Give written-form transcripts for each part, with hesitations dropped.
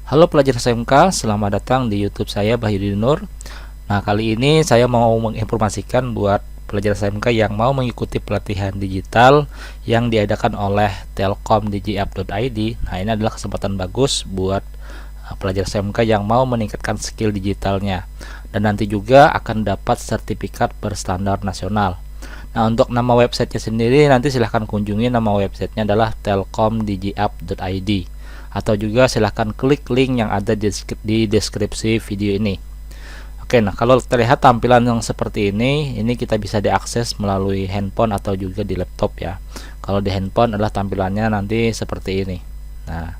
Halo pelajar SMK, selamat datang di YouTube saya Bahyudin Nur. Nah, kali ini saya mau menginformasikan buat pelajar SMK yang mau mengikuti pelatihan digital yang diadakan oleh Telkom DigiApp.id. Nah, ini adalah kesempatan bagus buat pelajar SMK yang mau meningkatkan skill digitalnya, dan nanti juga akan dapat sertifikat berstandar nasional. Nah, untuk nama websitenya sendiri nanti silahkan kunjungi. Nama websitenya adalah telkomdigiapp.id, atau juga silahkan klik link yang ada di deskripsi video ini. Oke, nah kalau terlihat tampilan yang seperti ini kita bisa diakses melalui handphone atau juga di laptop ya. Kalau di handphone adalah tampilannya nanti seperti ini. Nah,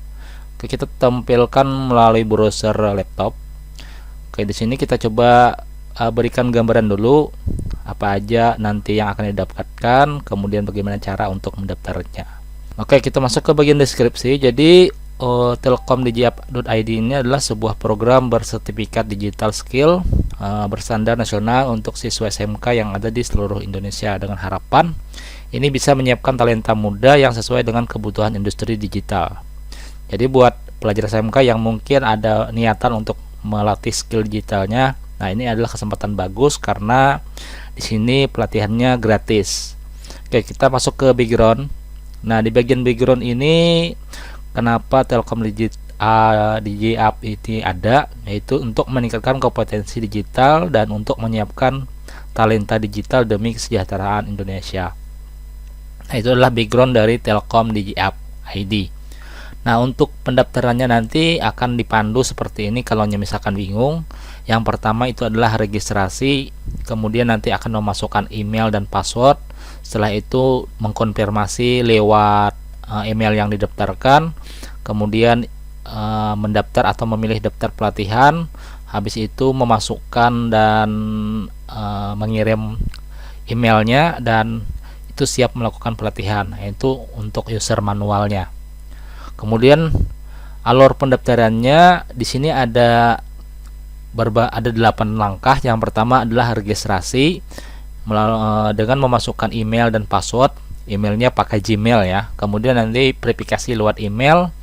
oke, kita tampilkan melalui browser laptop. Oke, di sini kita coba berikan gambaran dulu apa aja nanti yang akan didapatkan, kemudian bagaimana cara untuk mendaftarnya. Oke, kita masuk ke bagian deskripsi. Jadi telkomdigiapp.id ini adalah sebuah program bersertifikat digital skill berstandar nasional untuk siswa SMK yang ada di seluruh Indonesia, dengan harapan ini bisa menyiapkan talenta muda yang sesuai dengan kebutuhan industri digital. Jadi buat pelajar SMK yang mungkin ada niatan untuk melatih skill digitalnya, nah ini adalah kesempatan bagus karena di sini pelatihannya gratis. Oke, kita masuk ke background. Nah, di bagian background ini kenapa Telkom DigiApp ini ada, yaitu untuk meningkatkan kompetensi digital dan untuk menyiapkan talenta digital demi kesejahteraan Indonesia. Nah, itu adalah background dari Telkom DigiApp ID. Nah, untuk pendaftarannya nanti akan dipandu seperti ini kalau misalkan bingung. Yang pertama itu adalah registrasi, kemudian nanti akan memasukkan email dan password. Setelah itu mengkonfirmasi lewat email yang didaftarkan, kemudian mendaftar atau memilih daftar pelatihan, habis itu memasukkan dan mengirim emailnya, dan itu siap melakukan pelatihan, yaitu untuk user manualnya. Kemudian alur pendaftarannya di sini ada 8 langkah. Yang pertama adalah registrasi dengan memasukkan email dan password. Emailnya pakai Gmail ya. Kemudian nanti verifikasi lewat email,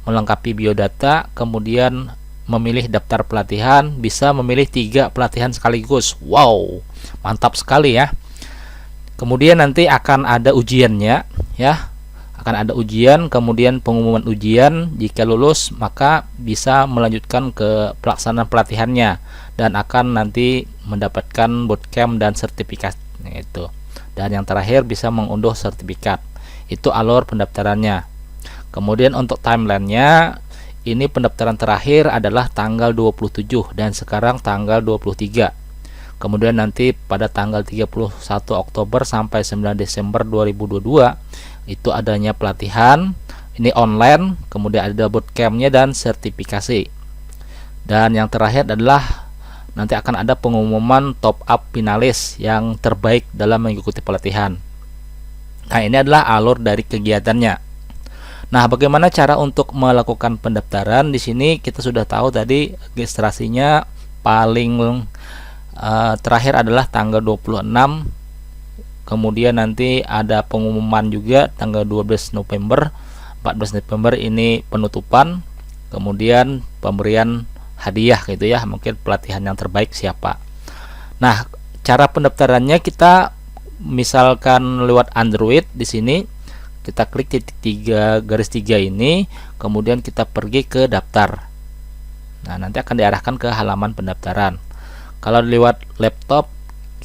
melengkapi biodata, kemudian memilih daftar pelatihan. Bisa memilih 3 pelatihan sekaligus. Wow, mantap sekali ya. Kemudian nanti akan ada ujiannya ya. Akan ada ujian, kemudian pengumuman ujian. Jika lulus maka bisa melanjutkan ke pelaksanaan pelatihannya dan akan nanti mendapatkan bootcamp dan sertifikat itu. Dan yang terakhir bisa mengunduh sertifikat. Itu alur pendaftarannya. Kemudian untuk timelinenya, ini pendaftaran terakhir adalah tanggal 27 dan sekarang tanggal 23. Kemudian nanti pada tanggal 31 Oktober sampai 9 Desember 2022 itu adanya pelatihan. Ini online, kemudian ada bootcampnya dan sertifikasi. Dan yang terakhir adalah nanti akan ada pengumuman top up finalis yang terbaik dalam mengikuti pelatihan. Nah, ini adalah alur dari kegiatannya. Nah, bagaimana cara untuk melakukan pendaftaran? Di sini kita sudah tahu tadi registrasinya paling terakhir adalah tanggal 26. Kemudian nanti ada pengumuman juga tanggal 12 November. 14 November ini penutupan. Kemudian pemberian hadiah gitu ya, mungkin pelatihan yang terbaik siapa. Nah, cara pendaftarannya kita misalkan lewat Android. Di sini kita klik titik 3 garis 3 ini, kemudian kita pergi ke daftar. Nah, nanti akan diarahkan ke halaman pendaftaran. Kalau lewat laptop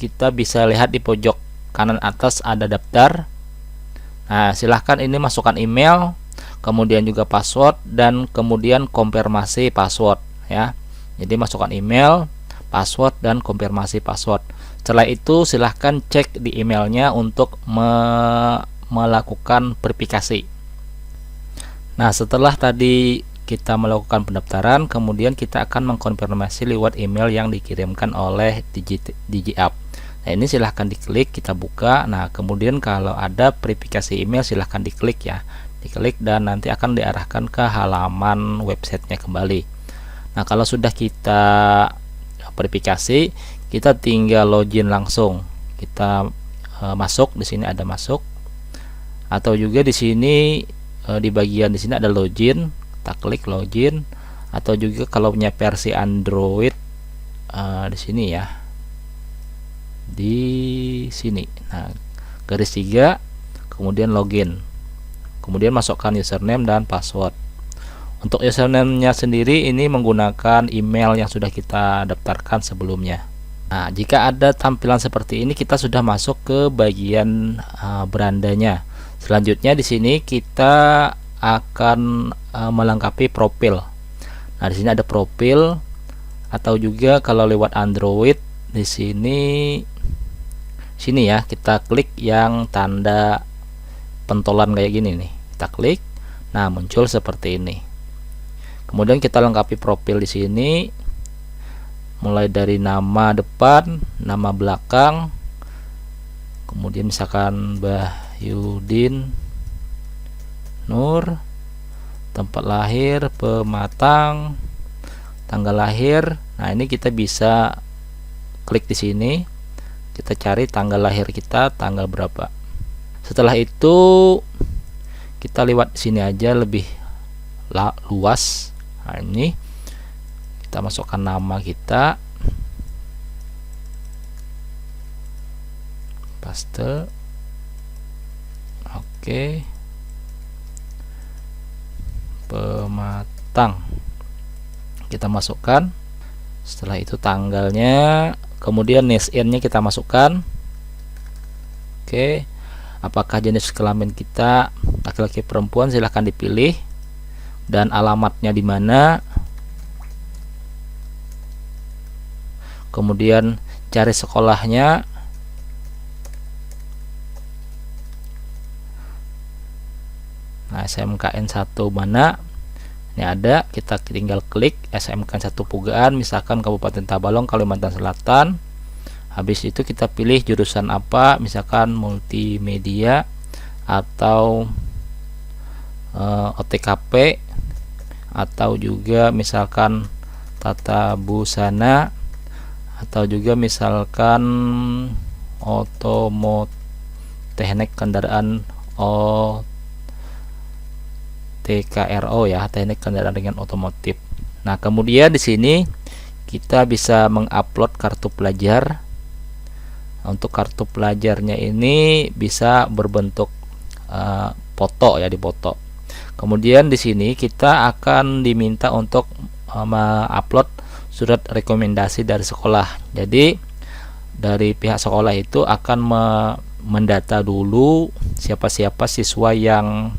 kita bisa lihat di pojok kanan atas ada daftar. Nah, silahkan ini masukkan email, kemudian juga password, dan kemudian konfirmasi password ya. Jadi masukkan email, password, dan konfirmasi password. Setelah itu silahkan cek di emailnya untuk melakukan verifikasi. Nah, setelah tadi kita melakukan pendaftaran, kemudian kita akan mengkonfirmasi lewat email yang dikirimkan oleh DigiApp. Nah, ini silahkan diklik, kita buka. Nah, kemudian kalau ada verifikasi email silahkan diklik ya, diklik dan nanti akan diarahkan ke halaman websitenya kembali. Nah, kalau sudah kita verifikasi, kita tinggal login langsung. Kita masuk, di sini ada masuk, atau juga di sini di bagian di sini ada login. Kita klik login, atau juga kalau punya versi Android di sini ya, di sini. Nah, garis 3, kemudian login, kemudian masukkan username dan password. Untuk username-nya sendiri ini menggunakan email yang sudah kita daftarkan sebelumnya. Nah, jika ada tampilan seperti ini, kita sudah masuk ke bagian berandanya. Selanjutnya di sini kita akan melengkapi profil. Nah, di sini ada profil, atau juga kalau lewat Android di sini ya, kita klik yang tanda pentolan kayak gini nih. Kita klik. Nah, muncul seperti ini. Kemudian kita lengkapi profil di sini, mulai dari nama depan, nama belakang, kemudian misalkan Bahyudin Nur, tempat lahir, pematang, tanggal lahir. Nah, ini kita bisa klik di sini, kita cari tanggal lahir kita tanggal berapa. Setelah itu kita lewat sini aja, lebih luas. Nah, ini kita masukkan nama kita, paste, oke, pematang kita masukkan. Setelah itu tanggalnya, kemudian NISN nya kita masukkan. Oke, apakah jenis kelamin kita laki-laki perempuan, silahkan dipilih, dan alamatnya di mana. Kemudian cari sekolahnya. Nah, SMKN 1 mana? Ini ada, kita tinggal klik SMKN 1 Pugaan, misalkan Kabupaten Tabalong, Kalimantan Selatan. Habis itu kita pilih jurusan apa, misalkan multimedia atau OTKP, atau juga misalkan tata busana, atau juga misalkan teknik kendaraan TKRO ya, teknik kendaraan ringan otomotif. Nah, kemudian di sini kita bisa mengupload kartu pelajar. Untuk kartu pelajarnya ini bisa berbentuk foto ya, dipoto. Kemudian di sini kita akan diminta untuk mengupload surat rekomendasi dari sekolah. Jadi dari pihak sekolah itu akan mendata dulu siapa-siapa siswa yang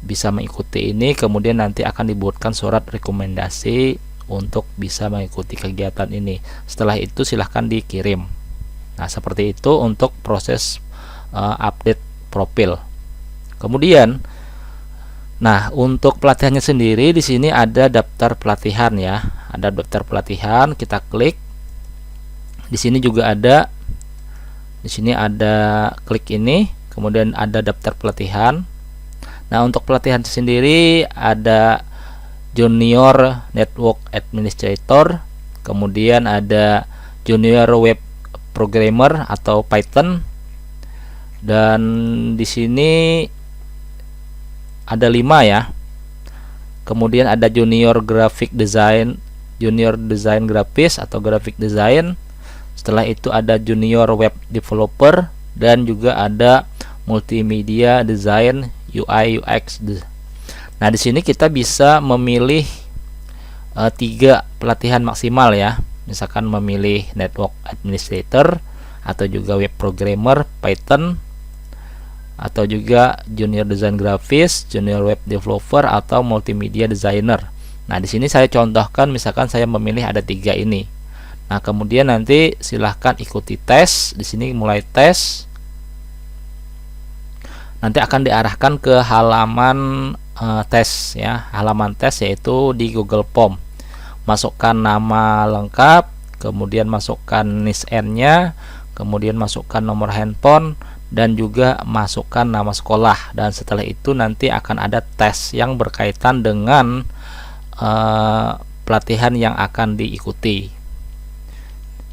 bisa mengikuti ini, kemudian nanti akan dibuatkan surat rekomendasi untuk bisa mengikuti kegiatan ini. Setelah itu silahkan dikirim. Nah, seperti itu untuk proses update profil. Kemudian, nah, untuk pelatihannya sendiri di sini ada daftar pelatihan ya. Ada daftar pelatihan, kita klik. Di sini juga ada, di sini ada klik ini, kemudian ada daftar pelatihan. Nah, untuk pelatihan sendiri ada Junior Network Administrator, kemudian ada Junior Web Programmer atau Python, dan di sini ada 5 ya. Kemudian ada Junior Graphic Design, Junior Design Grafis atau Graphic Design. Setelah itu ada Junior Web Developer, dan juga ada Multimedia Design, UI UX. Nah, di sini kita bisa memilih 3 pelatihan maksimal ya. Misalkan memilih Network Administrator, atau juga Web Programmer Python, atau juga Junior Design Grafis, Junior Web Developer, atau Multimedia Designer. Nah, di sini saya contohkan, misalkan saya memilih ada 3 ini. Nah, kemudian nanti silahkan ikuti tes. Di sini mulai tes. Nanti akan diarahkan ke halaman tes ya, halaman tes yaitu di Google Form. Masukkan nama lengkap, kemudian masukkan NISN-nya, kemudian masukkan nomor handphone, dan juga masukkan nama sekolah. Dan setelah itu nanti akan ada tes yang berkaitan dengan pelatihan yang akan diikuti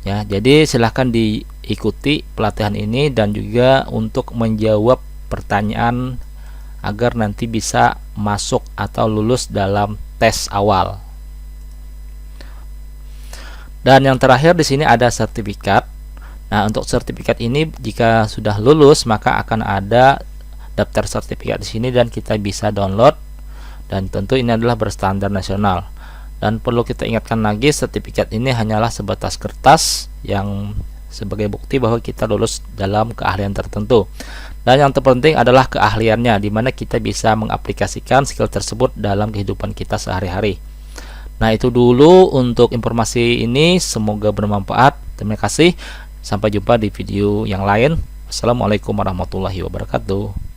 ya. Jadi silahkan diikuti pelatihan ini, dan juga untuk menjawab pertanyaan agar nanti bisa masuk atau lulus dalam tes awal. Dan yang terakhir di sini ada sertifikat. Nah, untuk sertifikat ini jika sudah lulus maka akan ada daftar sertifikat di sini dan kita bisa download, dan tentu ini adalah berstandar nasional. Dan perlu kita ingatkan lagi, sertifikat ini hanyalah sebatas kertas yang sebagai bukti bahwa kita lulus dalam keahlian tertentu. Dan yang terpenting adalah keahliannya, di mana kita bisa mengaplikasikan skill tersebut dalam kehidupan kita sehari-hari. Nah, itu dulu untuk informasi ini, semoga bermanfaat. Terima kasih. Sampai jumpa di video yang lain. Assalamualaikum warahmatullahi wabarakatuh.